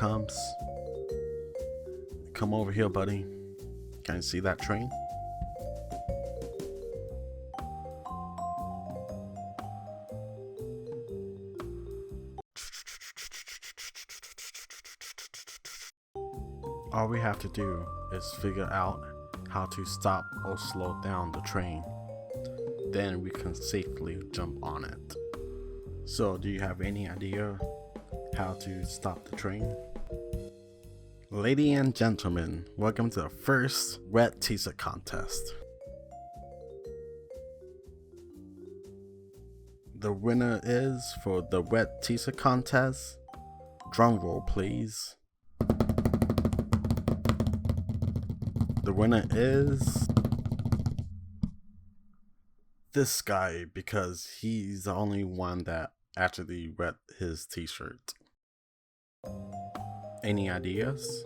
comes. Come over here, buddy. Can you see that train? All we have to do is figure out how to stop or slow down the train. Then we can safely jump on it. So, do you have any idea how to stop the train? Ladies and gentlemen, welcome to the first Red Teaser contest. The winner is, for the Red Teaser contest, drumroll please. The winner is this guy, because he's the only one that actually read his t-shirt. Any ideas?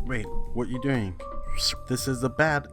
Wait, what are you doing? This is a bad